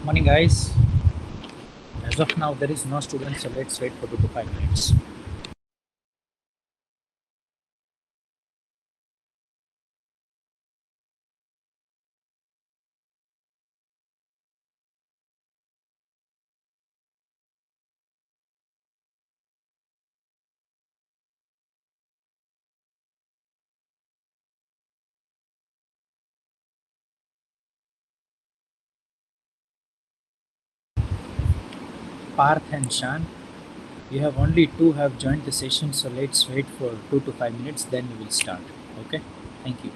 Morning, guys. As of now, there is no student, so let's wait for 2 to 5 minutes. Parth and Shan, you have only two have joined the session, so let's wait for 2 to 5 minutes, then we will start. Okay? Thank you.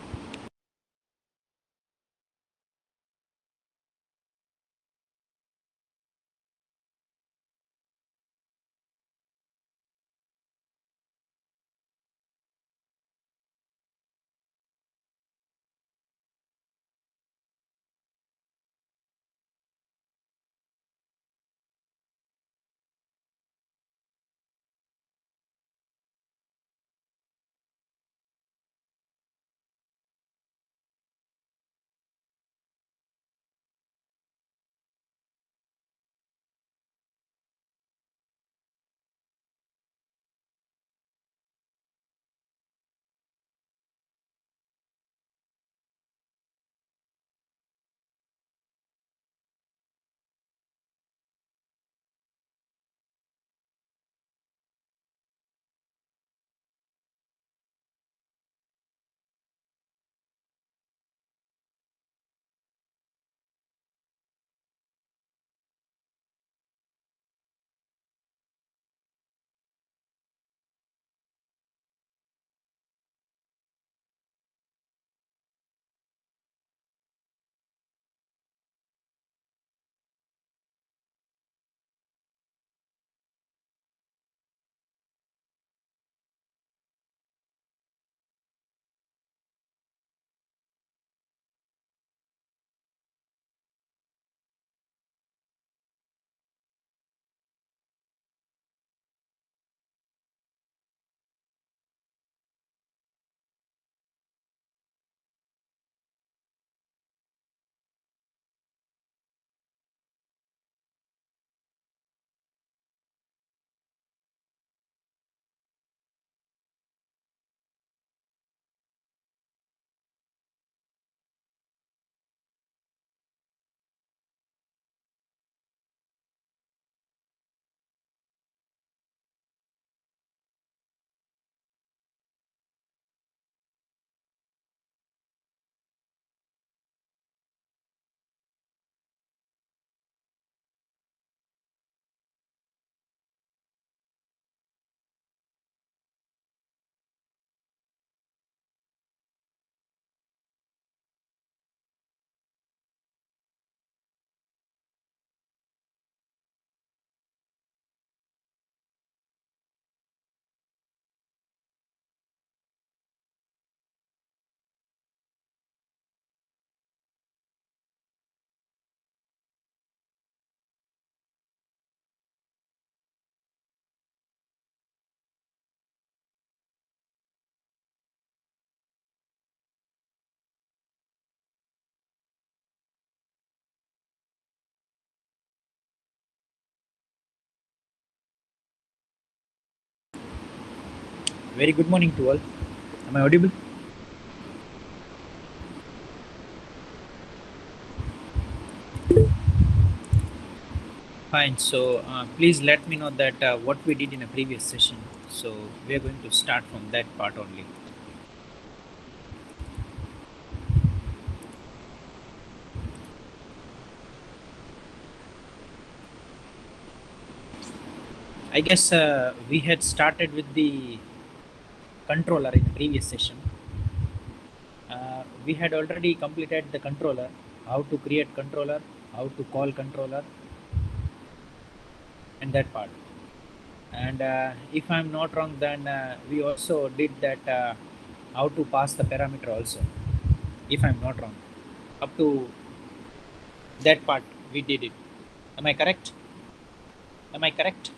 Very good morning to all. Am I audible? Fine. So, please let me know that what we did in a previous session. So, we are going to start from that part only. I guess we had started with the controller in the previous session. We had already completed the controller, how to create controller, how to call controller, and that part. And if I'm not wrong, then we also did that how to pass the parameter also, if I'm not wrong. Up to that part, we did it. Am I correct? Am I correct?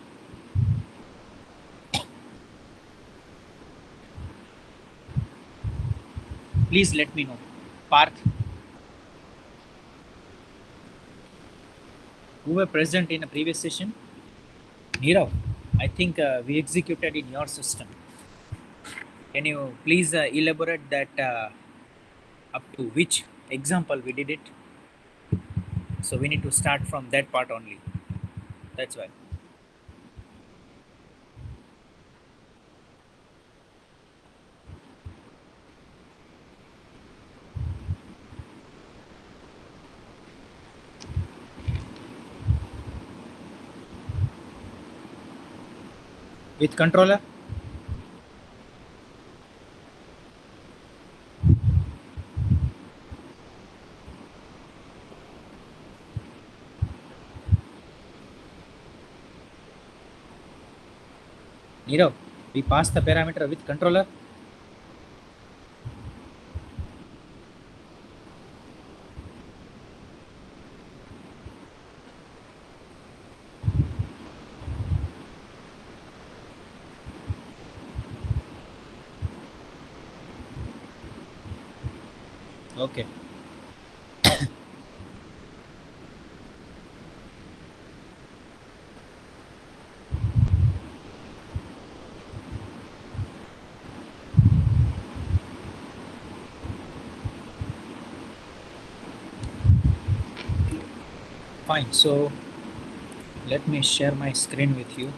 Please let me know. Parth, who were present in a previous session? Nirav, I think we executed in your system. Can you please elaborate that up to which example we did it? So we need to start from that part only. That's why. With controller? Nirav, we pass the parameter with controller? Okay. Fine. So let me share my screen with you.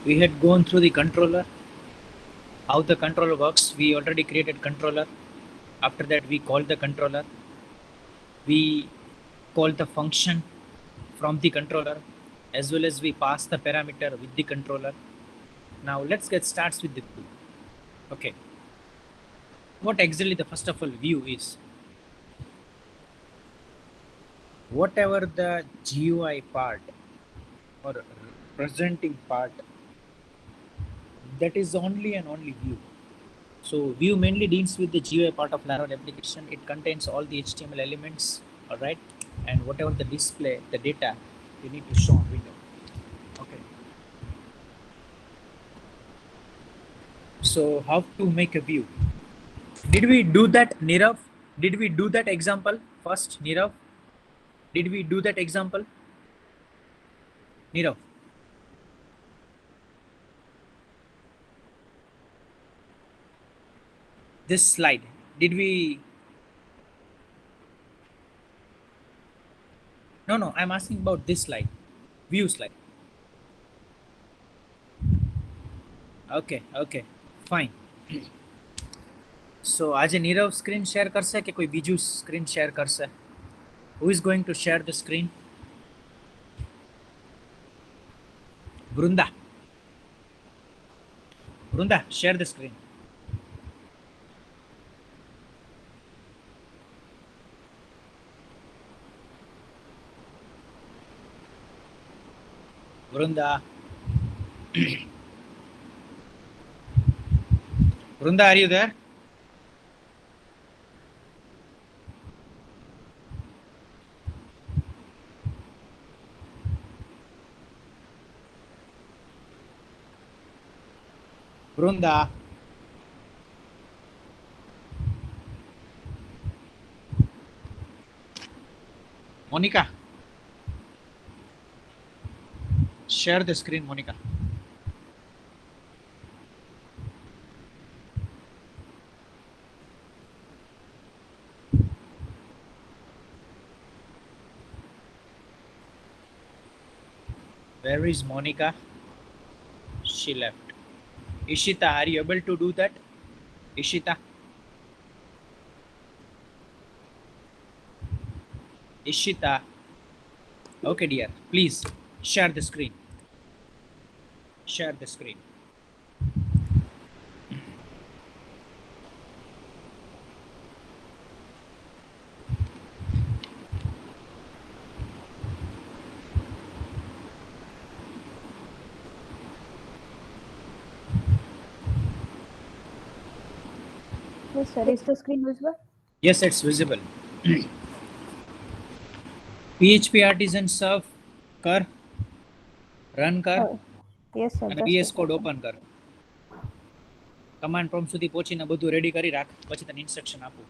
We had gone through the controller, how the controller works. We already created controller. After that, we call the controller. We call the function from the controller, as well as we pass the parameter with the controller. Now let's get started with the view. Okay. What exactly the first of all view is? Whatever the GUI part or presenting part, that is only and only view. So view mainly deals with the GUI part of Laravel application. It contains all the HTML elements, all right, and whatever the display, the data you need to show on window. Okay. So how to make a view? Did we do that, Nirav? Did we do that example first, Nirav? Did we do that example, Nirav? This slide. Did we? No, no. I'm asking about this slide, view slide. Okay, okay, fine. So આજે Nirav screen share કરશે કે કોઈ બીજું screen share કરશે? Who is going to share the screen? Brunda. Brunda, share the screen. Brunda. Brunda, are you there? Brunda. Monica. Share the screen, Monica. Where is Monica? She left. Ishita, are you able to do that? Ishita. Ishita. Okay, dear. Please share the screen. Share the screen. Yes, sir. Is the screen visible? Yes, it's visible. PHP artisan serve कर run कर Yes, sir. અને Just a VS Code second. Open कर command prompt સુધી પહોંચીને બધું ready કરી રાખ, પછી તને ઇન્સ્ટ્રક્શન આપું.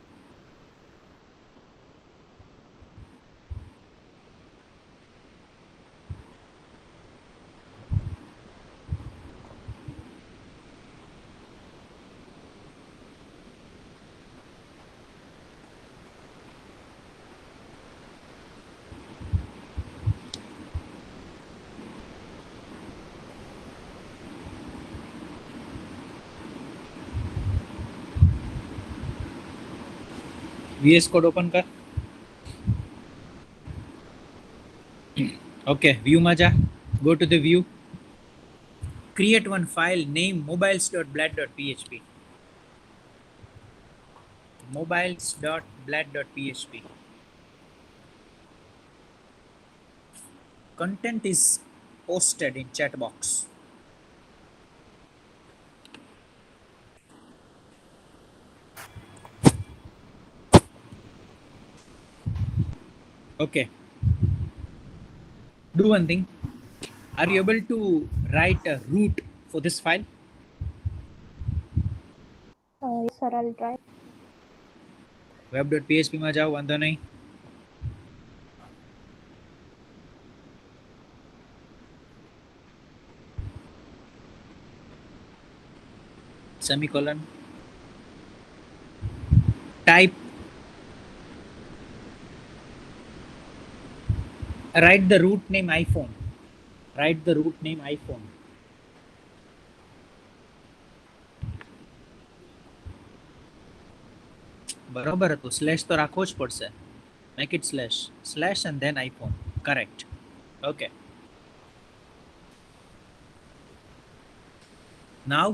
VS કોડ ઓપન કર. ઓકે, વ્યૂમાં જા. Go to the view. Create one file name mobiles.blad.php. mobiles.blad.php. Content is posted in chat box. Okay. Do one thing. Are you able to write a root for this file? Yes, sir, I'll try. web.php માં જાઓ, વાંધો નહીં. Semicolon. Type. Write the root name iPhone. Write the root name iPhone. બરોબર હતું. Slash તો રાખવો જ પડશે. Make it slash and then iPhone. Correct. Okay. Now.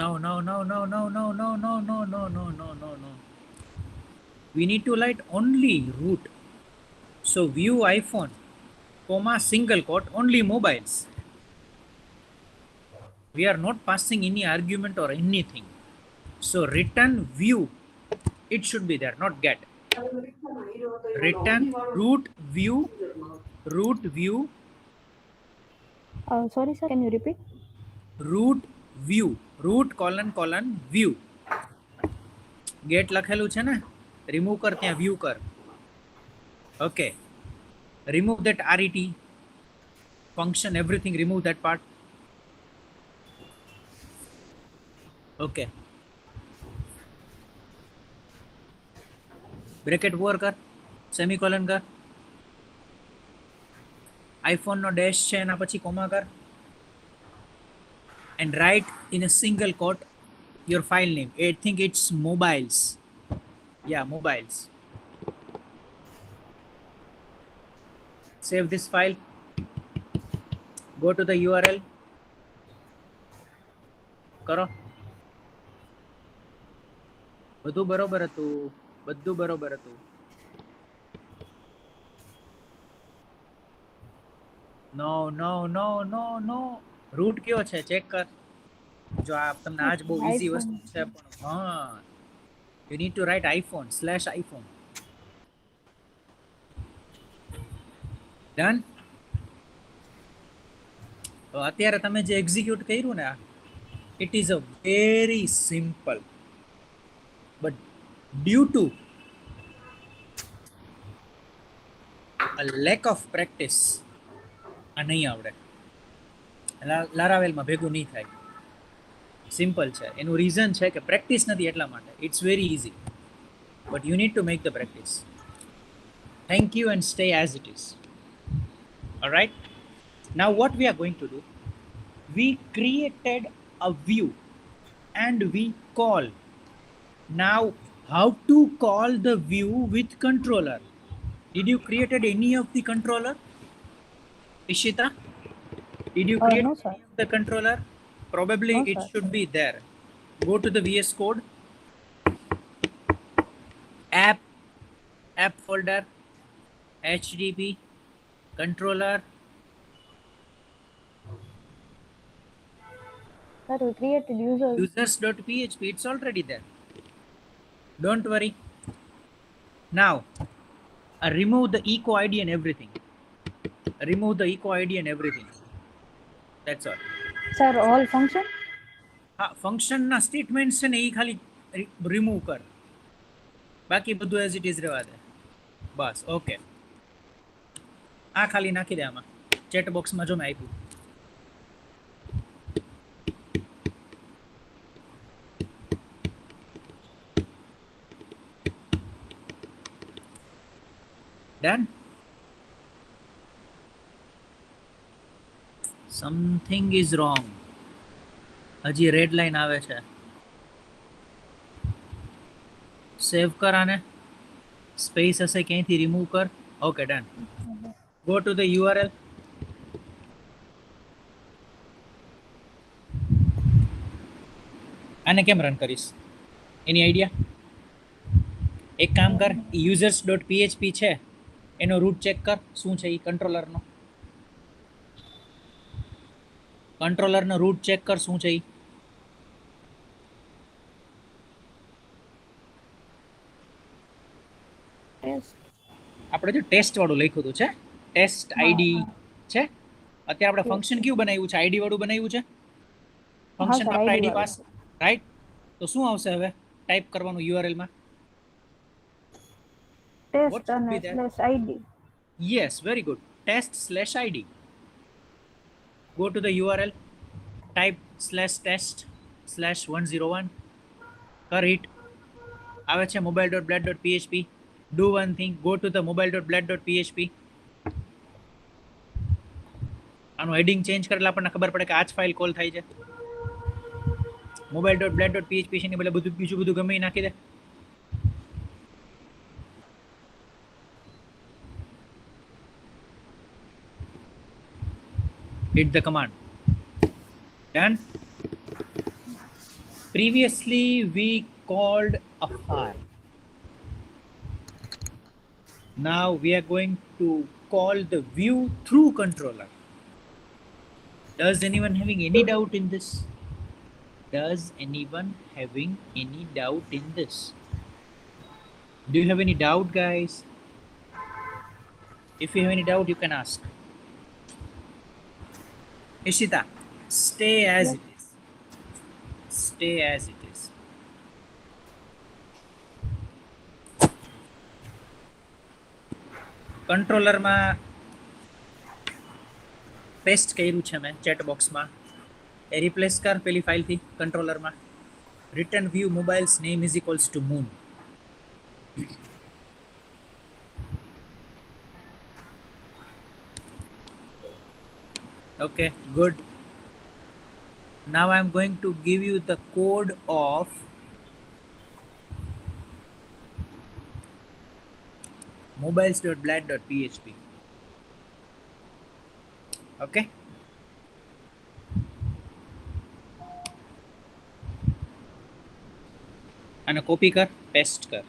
No. We need to write only root. So view iPhone, comma single quote, only mobiles. We are not passing any argument or anything. So return view, it should be there, not get. Return root view. Sorry, sir, can you repeat? Root view. Root : view. Get લખેલું છે ને, remove કર, ત્યાં view કર. Okay. Remove that RET function, everything, remove that part. Okay. Bracket over કર, semicolon કર. iPhone નો dash છે એના પછી કોમા કર. And write in a single quote your file name. I think it's mobiles. Yeah, mobiles. Save this file. Go to the URL. કરો. બધું બરોબર હતું. No. રૂટ કયો છે ચેક કર. જો આ તમને આજ બહુ ઈઝી વસ્તુ છે, પણ હા, you need to write iPhone /iPhone. Done. તો અત્યારે તમે જે એક્ઝિક્યુટ કર્યું ને, it is a very simple, but due to a lack of practice આ નહીં આવડે. લારાવેલમાં ભેગું નહીં થાય. સિમ્પલ છે. એનું રીઝન છે કે પ્રેક્ટિસ નથી એટલા માટે. It's very easy, but you need to make the practice. Thank you and stay as it is. Alright. Now what we are going to do, we created a view and we call. Now how to call the view with controller? Did you created any of the controller, Ishita? Did you create No, sir. any of the controller? Probably No, it sir. should be there. Go to the VS Code, app folder, HTTP, controller. Sir, we created users.php, it's already there. Don't worry. Now, remove the echo ID and everything. That's all. Sir all function હા, ફંક્શનના statements છે ને એ ખાલી remove કર, બાકી બધું as it is રહેવા દે. બસ okay, આ ખાલી નાખી દે આમાં ચેટ બોક્સમાં. જો મેં આપ્યું ડન. Something is wrong. હજી રેડ લાઈન આવે છે. સેવ કર આને, સ્પેસ હશે ક્યાંયથી રિમૂવ કર. Okay done. Go to the URL. આને કેમ રન કરીશ, એની આઈડિયા? એક કામ કર, યુઝર્સ ડોટ પીએચપી છે એનો રૂટ ચેક કર, શું છે એ કંટ્રોલરનો. કંટ્રોલરનો રૂટ ચેક કર, શું છે એ. ટેસ્ટ. આપણે જો ટેસ્ટ વાળું લખ્યું હતું છે, ટેસ્ટ હા આઈડી હા છે. અત્યારે આપણે યસ ફંક્શન કયું બનાવ્યું છે? આઈડી વાળું બનાવ્યું છે. હા સર ફંક્શનમાં આપણે આઈડી આઈડી વાળું પાસ, છે. રાઈટ. તો શું આવશે હવે ટાઈપ કરવાનું યુઆરએલમાં? ટેસ્ટ વોટ શુડ અને be there? Slash ID. Yes, very good. test/id. Go to the URL, type /test/101. कर it. આવે છે mobile.blad.php. Do one thing, go to the mobile.blad.php. આનું હેડિંગ ચેન્જ કરેલા આપણને ખબર પડે કે આ જ ફાઇલ કોલ થાય છે. mobile.blad.php છે ને બદલે બધું બીજું બધું ગમે એ નાખી દે. hit the command. Done. Previously we called a file. Now we are going to call the view through controller. Does anyone having any doubt in this? Does anyone having any doubt in this? Do you have any doubt, guys? If you have any doubt, you can ask. Ishita, stay as yes it is. Stay as it is. કંટ્રોલરમાં paste કર્યું છે મેં chat બોક્સમાં. એ replace કર પેલી ફાઇલથી કંટ્રોલરમાં. Return view mobiles name is equals to moon. Okay, good. Now I'm going to give you the code of mobiles.blad.php. Okay. આને કોપી કર, પેસ્ટ કર.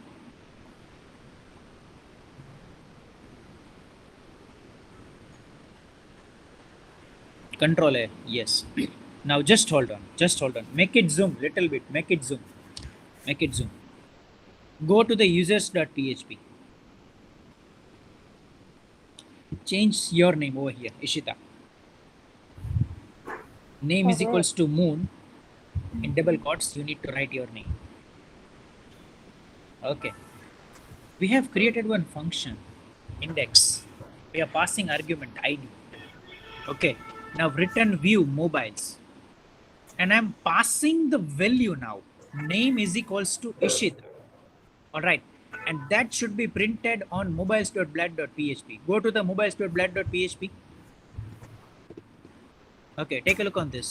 Control A, yes. Now just hold on, just hold on. Make it zoom little bit, make it zoom. Make it zoom. Go to the users.php. Change your name over here, Ishita. Name is sir equals to moon. In double quotes, you need to write your name. Okay. We have created one function, index. We are passing argument ID. Okay. Now return view mobiles. And I'm passing the value now. Name is equals to Ishita. All right. And that should be printed on mobiles.blad.php. Go to the mobiles.blad.php. Okay, take a look on this.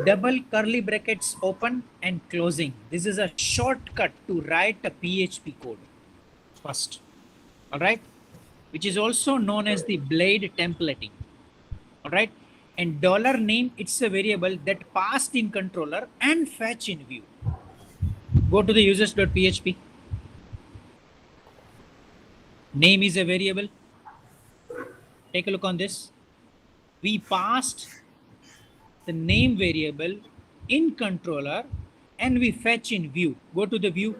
Double curly brackets open and closing. This is a shortcut to write a PHP code first. All right, which is also known as the blade templating. All right, and dollar name, it's a variable that passed in controller and fetch in view. Go to the users.php. Name is a variable. Take a look on this. We passed the name variable in controller and we fetch in view. Go to the view,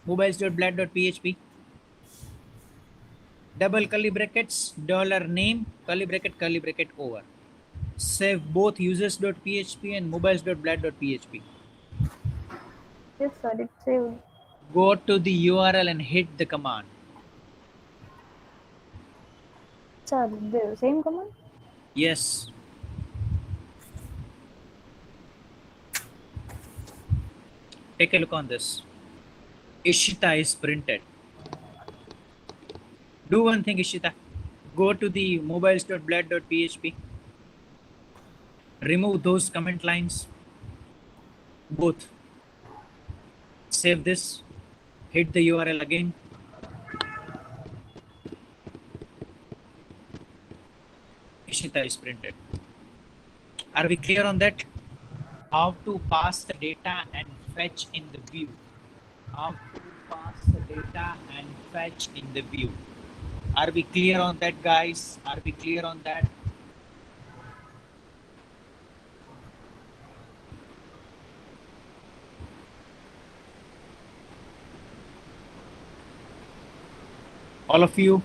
mobiles.blad.php. Double curly brackets, dollar name, curly bracket over. Save both users.php and mobiles.blad.php. Yes, sir. It's saved. Go to the URL and hit the command. Sir, the same command? Yes. Take a look on this. Ishita is printed. Do one thing, Ishita. Go to the mobiles.blad.php. Remove those comment lines. Both. Save this. Hit the URL again. Ishita is printed. Are we clear on that? How to pass the data and fetch in the view. How to pass the data and fetch in the view. Are we clear on that, guys? Are we clear on that? All of you?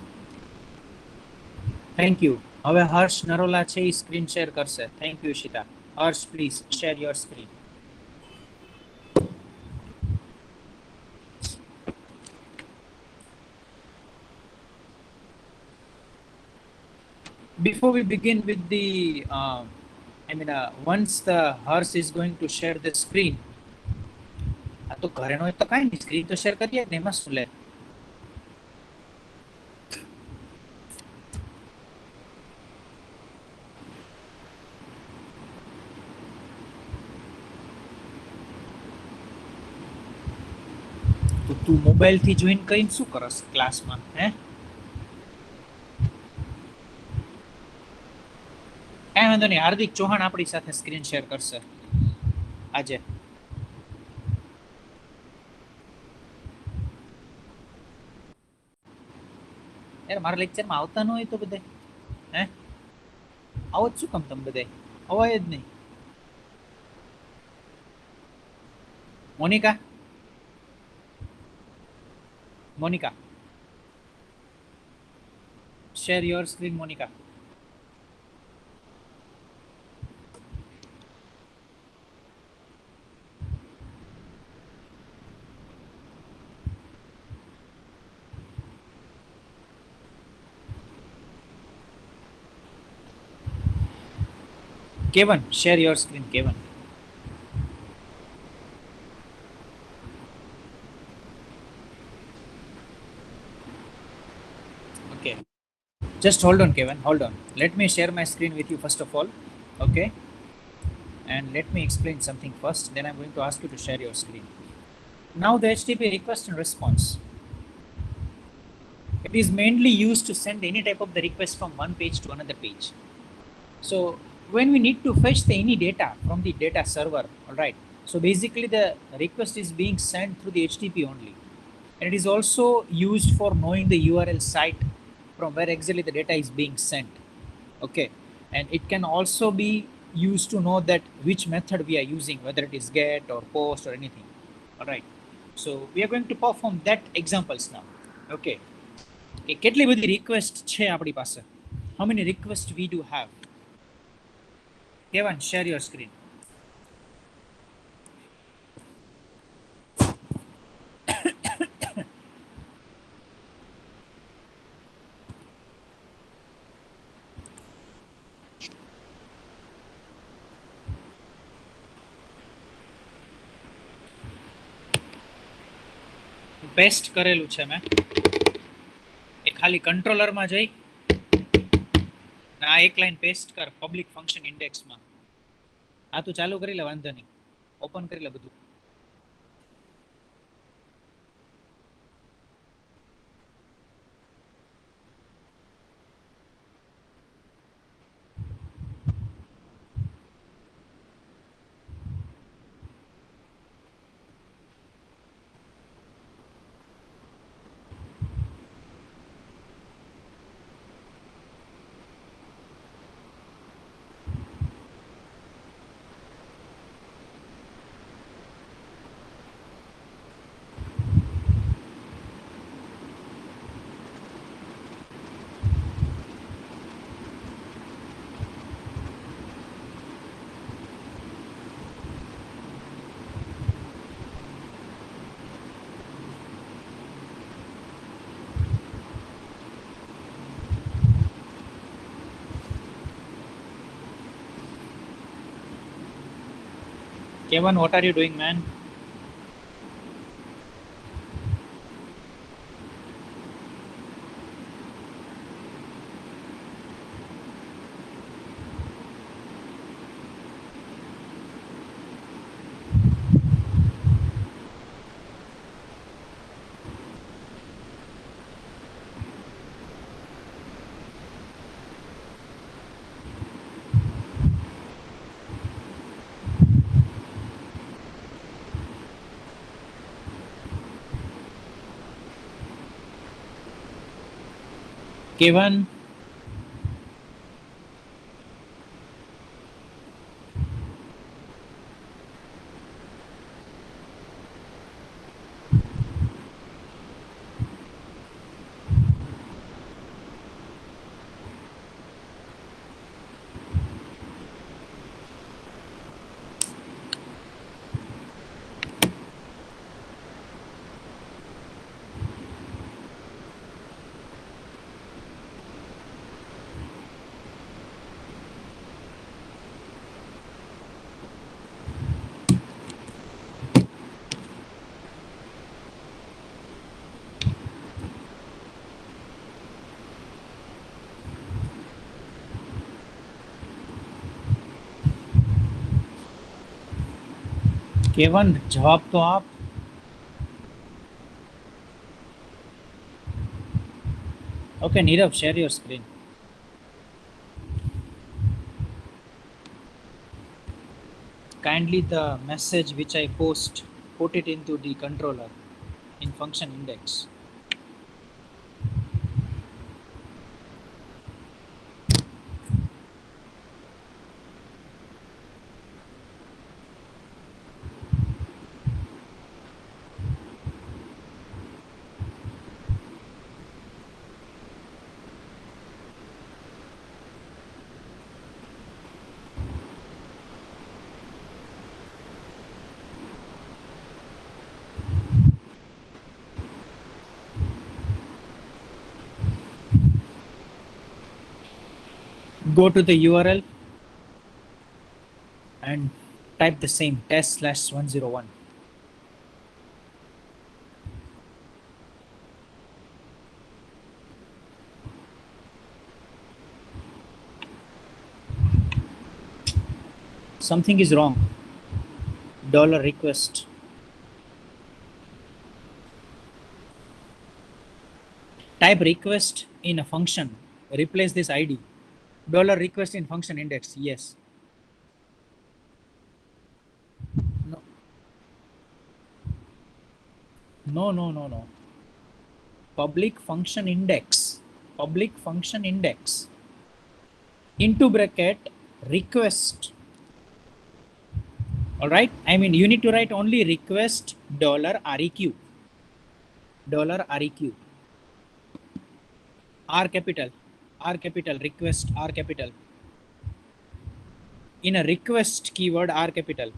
Thank you. હવે હર્ષ નરોલા છે એ screen share કરશે. Thank you Ishita. Harsh please share your screen. Before we begin with the once the Hers is going to share the screen. આ તો ઘરે નો તો કાઈ નહીં, screen તો શેર કરીએ ને, એમાં શું લે. તો તું મોબાઈલ થી જોઈન કરીને શું કરસ ક્લાસમાં, હે? કાંઈ વાંધો નહીં, હાર્દિક ચૌહાણ આપણી સાથે સ્ક્રીન શેર કરશે આજે. યાર મારા લેક્ચરમાં આવતા ન હોય તો બધા, હે? આવો જ શું કામ તમે બધા? અવાય જ નહીં. Monica, Monica, share your screen, Monica. Kevin, share your screen, Kevin. Okay. Just hold on, Kevin. Hold on. Let me share my screen with you first of all. Okay. And let me explain something first. Then I'm going to ask you to share your screen. Now the HTTP request and response. It is mainly used to send any type of the request from one page to another page. So when we need to fetch the any data from the data server, all right. So basically the request is being sent through the HTTP only. And it is also used for knowing the URL site from where exactly the data is being sent. Okay. And it can also be used to know that which method we are using, whether it is get or post or anything. All right. So we are going to perform that examples now. Okay. કેટલી બધી request છે આપણી પાસે? How many requests we do have? Kevin, share your screen. Paste કરેલું છે મેં. એ ખાલી કંટ્રોલરમાં જઈ આ એક લાઈન પેસ્ટ કર પબ્લિક ફંક્શન ઇન્ડેક્સમાં. આ તું ચાલુ કરી લે, વાંધો નહીં, ઓપન કરી લે બધું. Kevin, what are you doing, man? Kevin, Kevin, जवाब तो आप. Okay, Nirav, share your screen. Kindly the message which I post, put it into the controller in function index. Go to the URL and type the same test/101. Something is wrong. $request. Type request in a function. Replace this ID. $request in function index. Yes. No. No, no, no, no. Public function index. Public function index. Into bracket request. All right. I mean, you need to write only request $req. $req. R capital. R capital. Request R capital. In a request keyword R capital.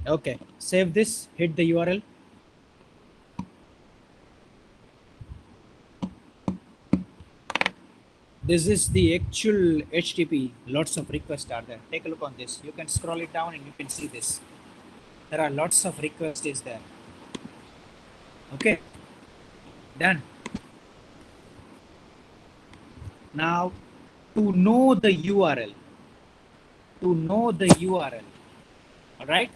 Okay. Save this. Hit the URL. This is the actual HTTP. Lots of requests are there. Take a look on this. You can scroll it down and you can see this. There are lots of requests is there. Okay. Done. Now, to know the URL, all right?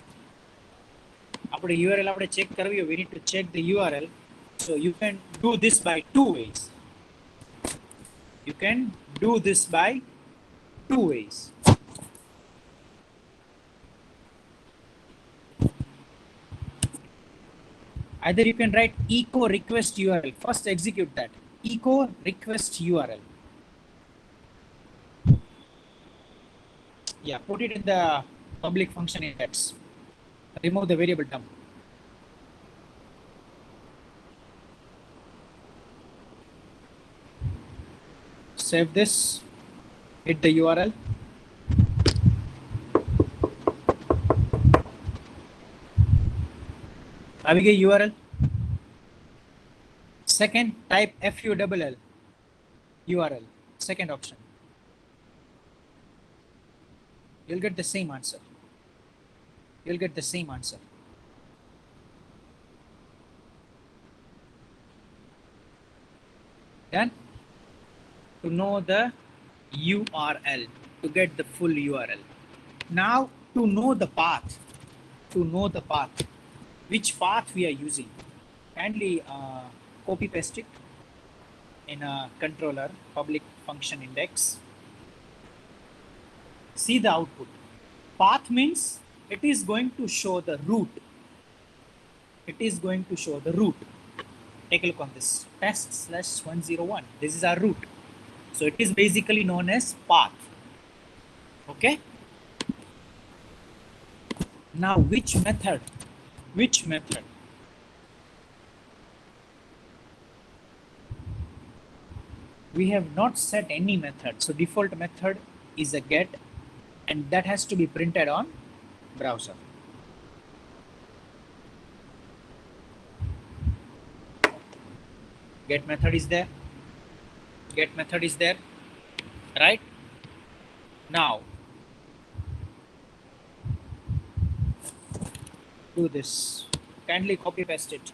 After URL, after check karviyo, we need to check the URL. So you can do this by two ways. You can do this by two ways. Either you can write echo request URL. First execute that. Echo request URL. Yeah, put it in the public function index. Remove the variable dump. Save this. Hit the URL. Avige URL. Second, type FULL URL. Second option. You'll get the same answer. You'll get the same answer. Done? To know the URL, to get the full URL. Now, to know the path, which path we are using, kindly copy paste it in a controller, public function index. See the output. Path means it is going to show the route. It is going to show the route. Take a look on this. Test/101. This is our route. So it is basically known as path. Okay. Now which method? Which method? We have not set any method. So default method is a get, and that has to be printed on browser. Get method is there. Get method is there. Right? Now do this. Kindly copy paste it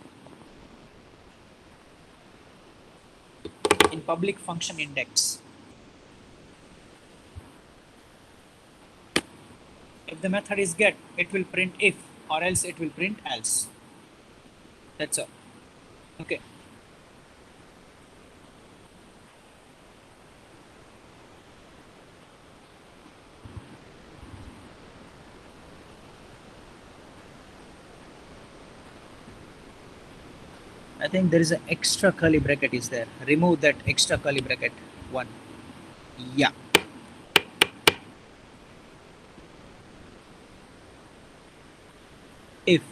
in public function index. If the method is get, it will print if, or else it will print else. That's all. Okay. I think there is an extra curly bracket is there. Remove that extra curly bracket one. Yeah. If.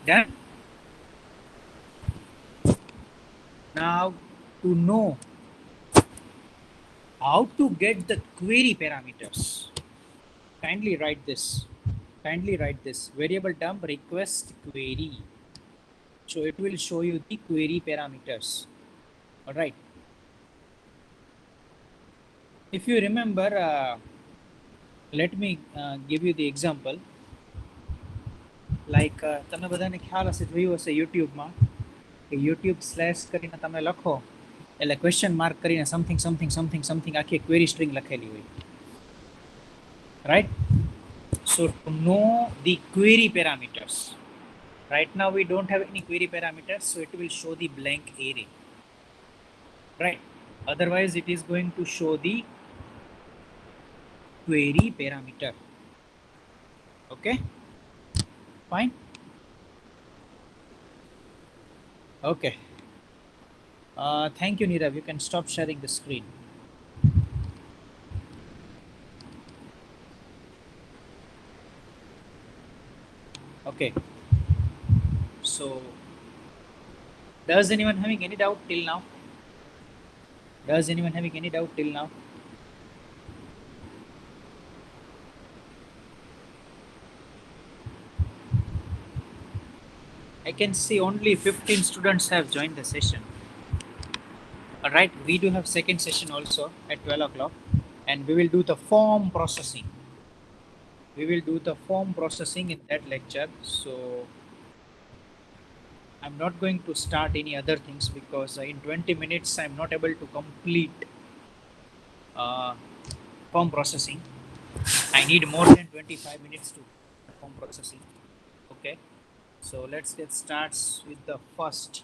Done. Now to know how to get the query parameters, kindly write this. Kindly write this. Variable dump request query. So it will show you the query parameters. All right. If you remember, let me give you the example. Like તમે બધાને ખ્યાલ હશે જોયું હશે યુટ્યુબમાં કે YouTube slash કરીને તમે લખો એટલે ક્વેશ્ચન માર્ક કરીને સમથિંગ સમથિંગ સમથિંગ સમથિંગ આખી ક્વેરી સ્ટ્રિંગ લખેલી હોય. Right? So to know the query parameters. Right now we don't have any query parameters, so it will show the blank array. Right? Otherwise it is going to show the query parameter. Okay? Fine. Okay. Thank you, Nirav. You can stop sharing the screen. Okay. So, does anyone having any doubt till now? Does anyone having any doubt till now? I can see only 15 students have joined the session. All right, we do have second session also at 12 o'clock, and we will do the form processing. We will do the form processing in that lecture. So I'm not going to start any other things because in 20 minutes I'm not able to complete form processing. I need more than 25 minutes to form processing. Okay. So let's get started with the first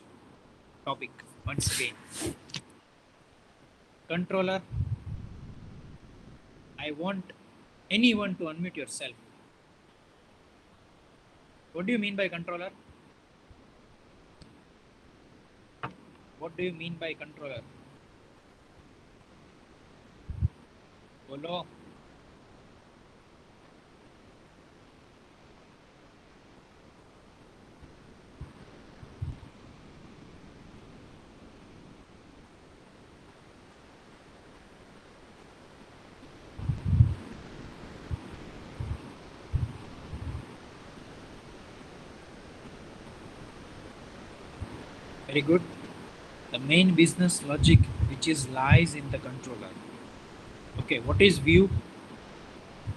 topic once again. Controller. I want anyone to unmute yourself. What do you mean by controller? What do you mean by controller? Bolo. Very good. The main business logic which is lies in the controller. Okay, what is view?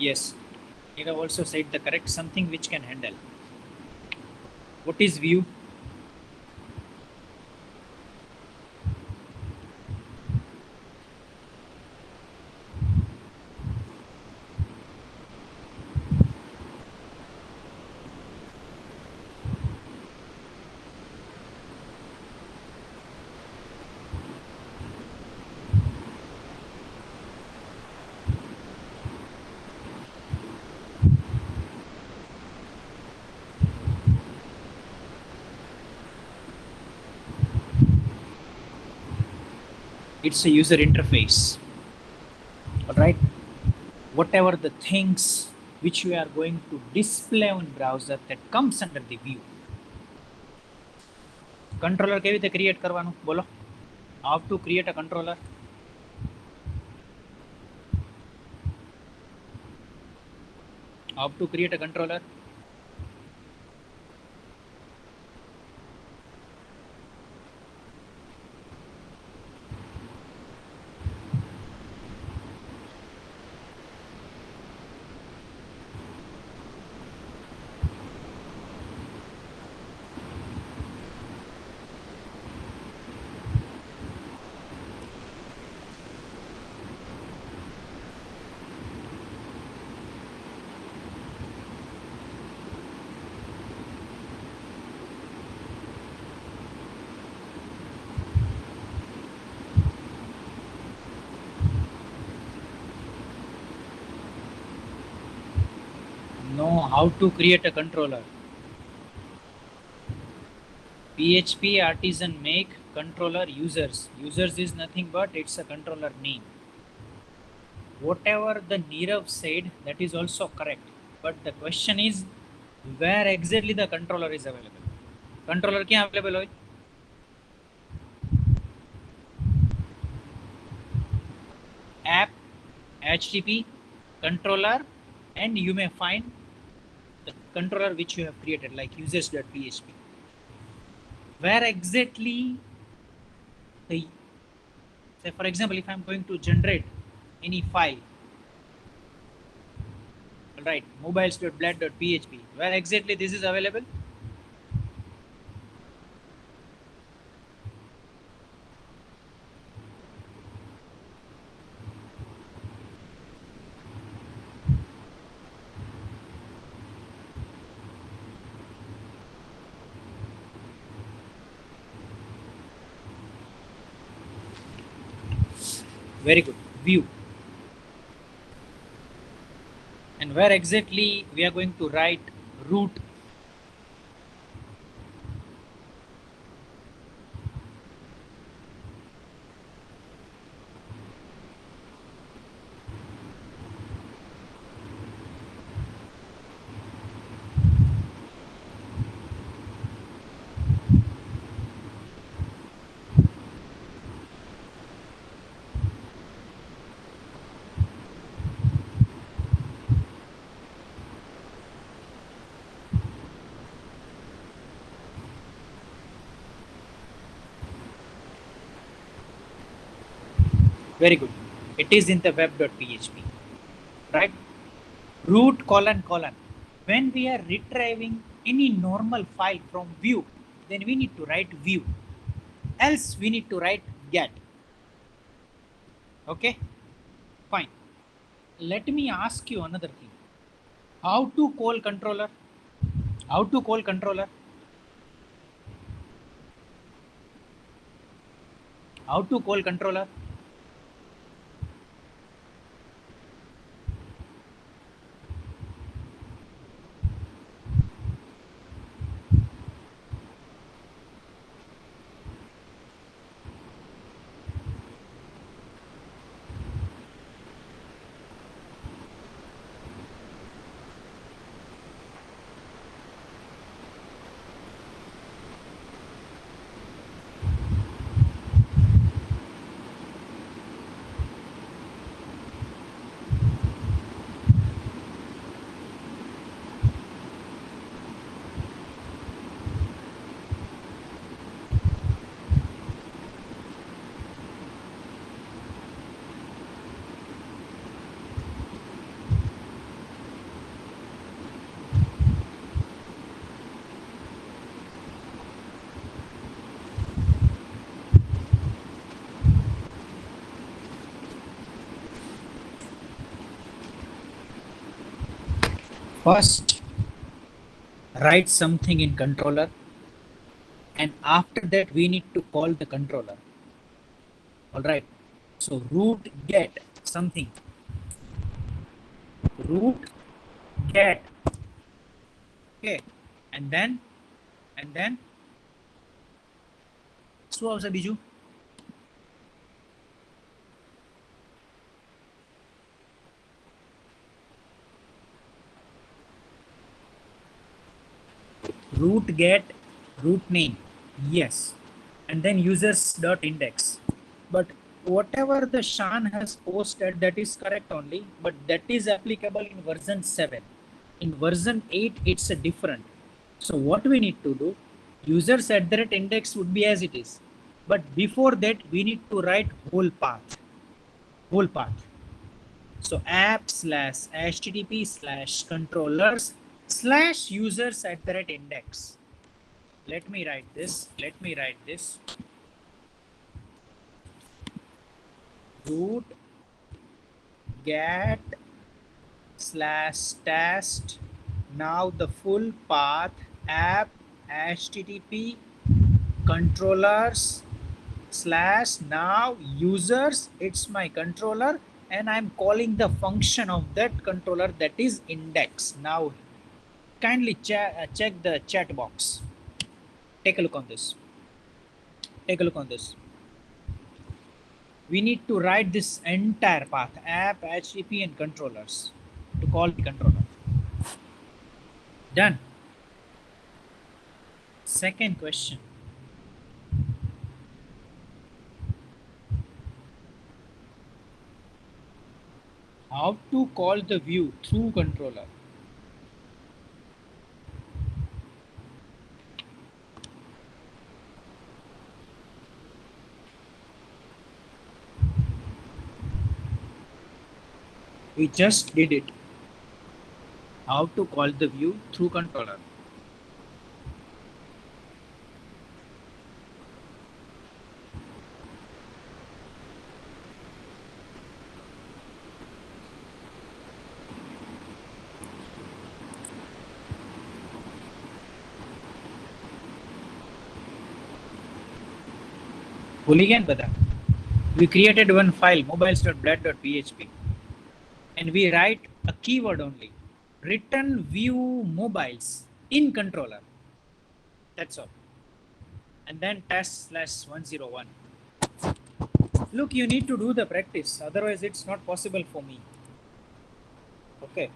Yes, you have also said the correct, something which can handle. What is view? It's a user interface. All right. Whatever the things which we are going to display on browser that comes under the view. Controller કેવી રીતે create કરવાનું બોલો? How to create a controller? How to create a controller? No, how to create a controller? PHP artisan make controller users. Users is nothing but it's a controller name. Whatever the Nirav said, that is also correct. But the question is, where exactly the controller is available? Controller ક્યાં available હોય? App, HTTP, controller, and you may find the controller which you have created, like users.php. Where exactly the, say for example, if I'm going to generate any file, all right, mobiles.blad.php, where exactly this is available? Very good. View. And where exactly we are going to write root? Very good. It is in the web.php, right? Root colon colon. When we are retrieving any normal file from view, then we need to write view. Else we need to write get. Okay, fine. Let me ask you another thing. How to call controller? How to call controller? How to call controller? first write something in controller, and after that we need to call the controller. All right. So root get something, root get, okay, and then શું આવશે બીજું? root get root name, yes, and then users dot index. But whatever the Shan has posted, that is correct only, but that is applicable in version 7. In version 8 it's a different. So what we need to do, users at the rate index would be as it is, but before that we need to write whole path. So app slash http slash controllers slash users at the rate index. Let me write this. Root get slash test. Now the full path app http controllers slash now users, it's my controller, and I'm calling the function of that controller, that is index. Now kindly check the chat box. Take a look on this. We need to write this entire path app http and controllers to call the controller. Done. Second question. How to call the view through controller? We just did it. How to call the view through controller? Hooligan bada. We created one file mobiles.blad.php and we write a keyword only, return view mobiles in controller. That's all. And then test slash 101. Look, you need to do the practice, otherwise it's not possible for me. Okay.